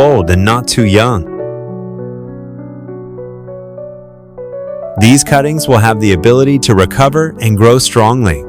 old and not too young. These cuttings will have the ability to recover and grow strongly.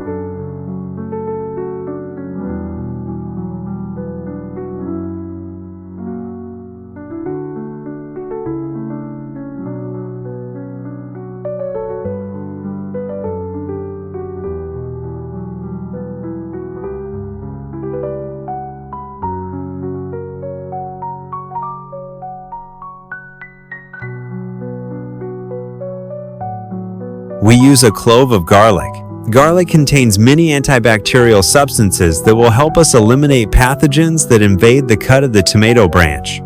We use a clove of garlic. Garlic contains many antibacterial substances that will help us eliminate pathogens that invade the cut of the tomato branch.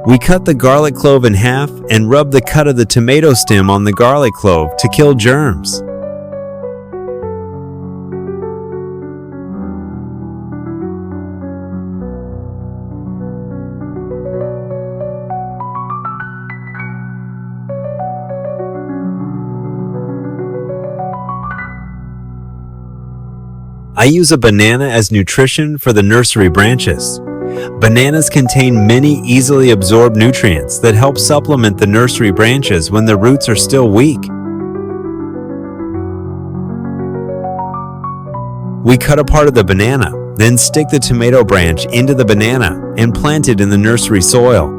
We cut the garlic clove in half and rub the cut of the tomato stem on the garlic clove to kill germs. I use a banana as nutrition for the nursery branches. Bananas contain many easily absorbed nutrients that help supplement the nursery branches when the roots are still weak. We cut a part of the banana, then stick the tomato branch into the banana and plant it in the nursery soil.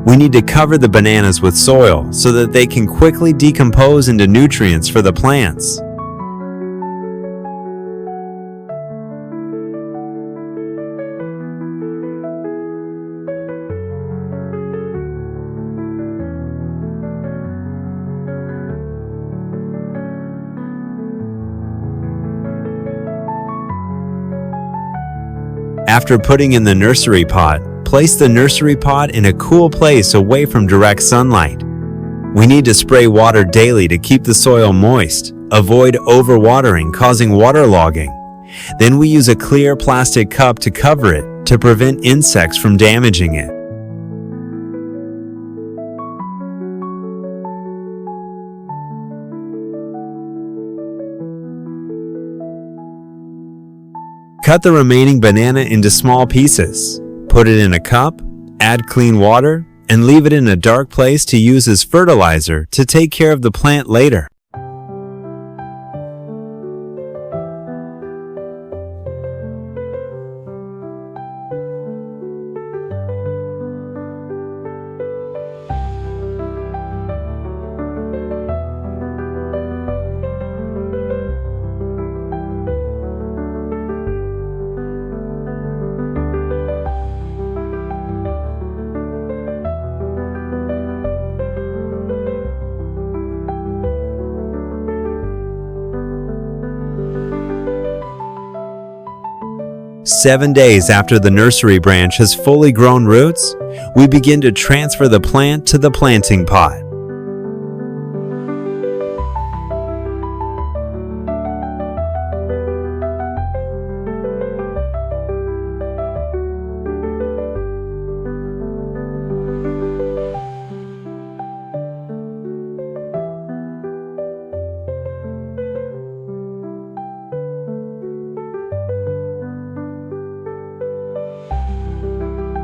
We need to cover the bananas with soil so that they can quickly decompose into nutrients for the plants. After putting in the nursery pot, place the nursery pot in a cool place away from direct sunlight. We need to spray water daily to keep the soil moist. Avoid overwatering, causing waterlogging. Then we use a clear plastic cup to cover it to prevent insects from damaging it. Cut the remaining banana into small pieces. Put it in a cup, add clean water, and leave it in a dark place to use as fertilizer to take care of the plant later. "7 days after the nursery branch has fully grown roots, we begin to transfer the plant to the planting pot.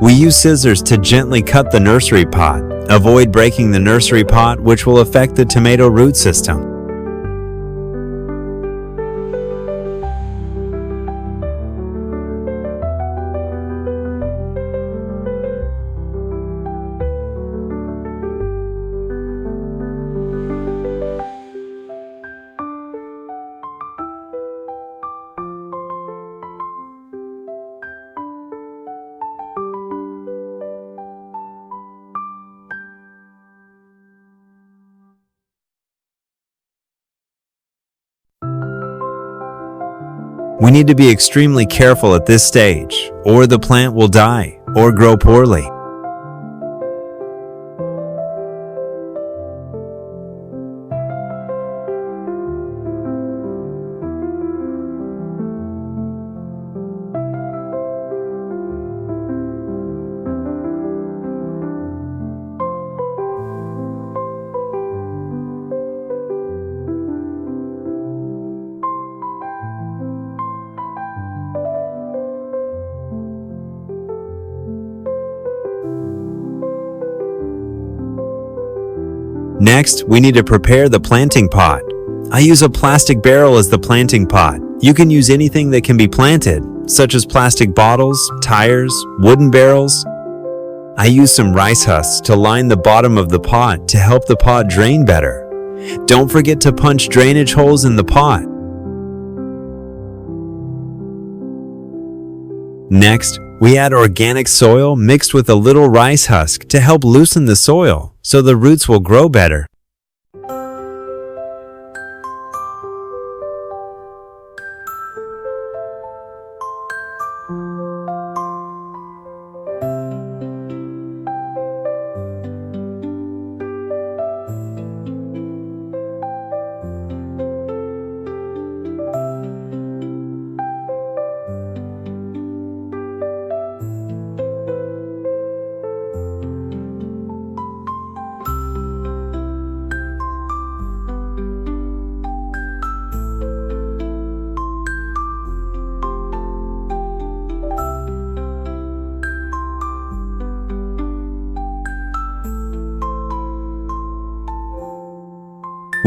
We use scissors to gently cut the nursery pot. Avoid breaking the nursery pot, which will affect the tomato root system. We need to be extremely careful at this stage, or the plant will die or grow poorly. Next, we need to prepare the planting pot. I use a plastic barrel as the planting pot. You can use anything that can be planted, such as plastic bottles, tires, wooden barrels. I use some rice husks to line the bottom of the pot to help the pot drain better. Don't forget to punch drainage holes in the pot. Next, we add organic soil mixed with a little rice husk to help loosen the soil so the roots will grow better.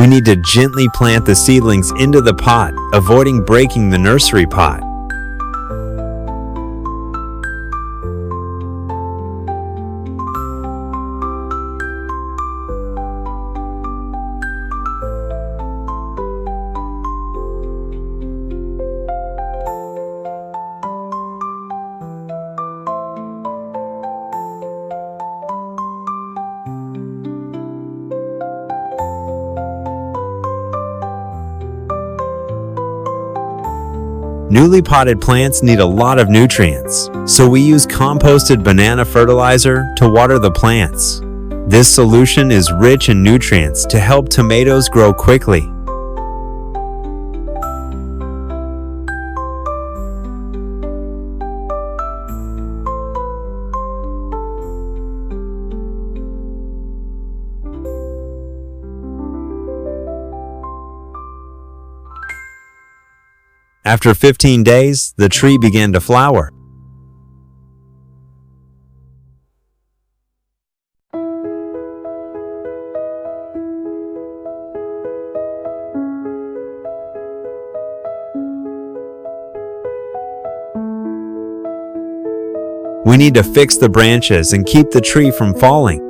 We need to gently plant the seedlings into the pot, avoiding breaking the nursery pot. Newly potted plants need a lot of nutrients, so we use composted banana fertilizer to water the plants. This solution is rich in nutrients to help tomatoes grow quickly. After 15 days, the tree began to flower. We need to fix the branches and keep the tree from falling.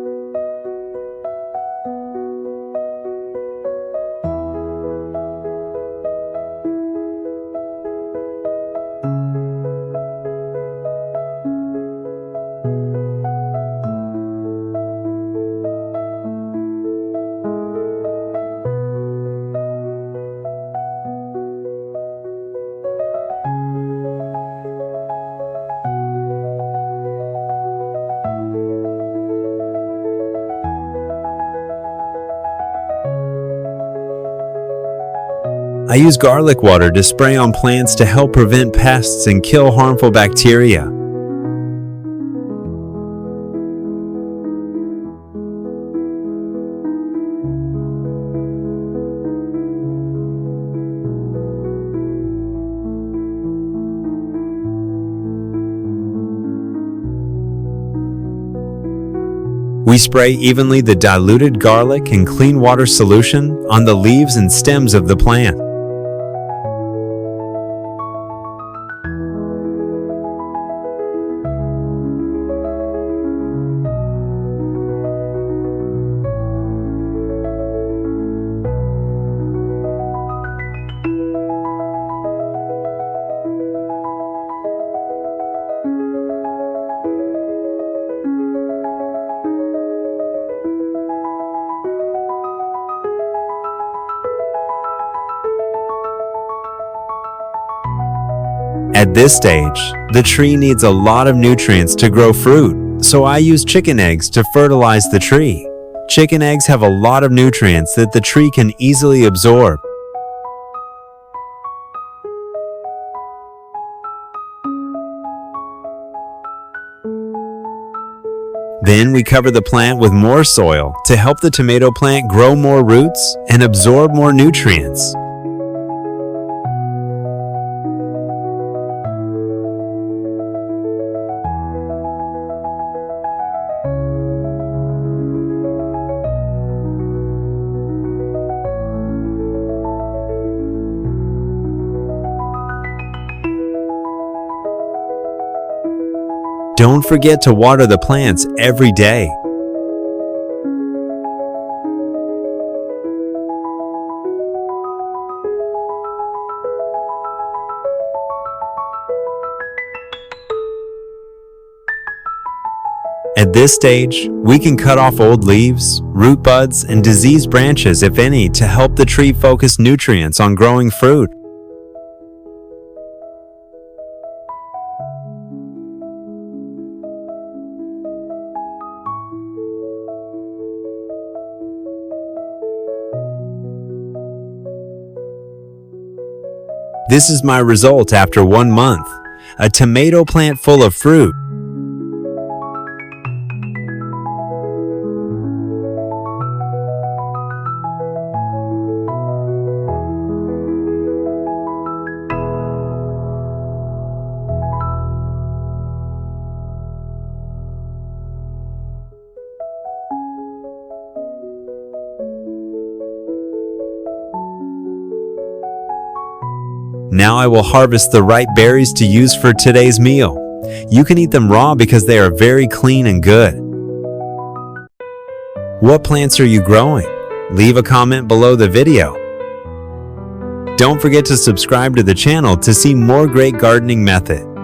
I use garlic water to spray on plants to help prevent pests and kill harmful bacteria. We spray evenly the diluted garlic and clean water solution on the leaves and stems of the plant. At this stage, the tree needs a lot of nutrients to grow fruit, so I use chicken eggs to fertilize the tree. Chicken eggs have a lot of nutrients that the tree can easily absorb. Then we cover the plant with more soil to help the tomato plant grow more roots and absorb more nutrients. Don't forget to water the plants every day. At this stage, we can cut off old leaves, root buds, and diseased branches, if any, to help the tree focus nutrients on growing fruit. This is my result after 1 month. A tomato plant full of fruit. Now I will harvest the ripe berries to use for today's meal. You can eat them raw because they are very clean and good. What plants are you growing? Leave a comment below the video. Don't forget to subscribe to the channel to see more great gardening methods.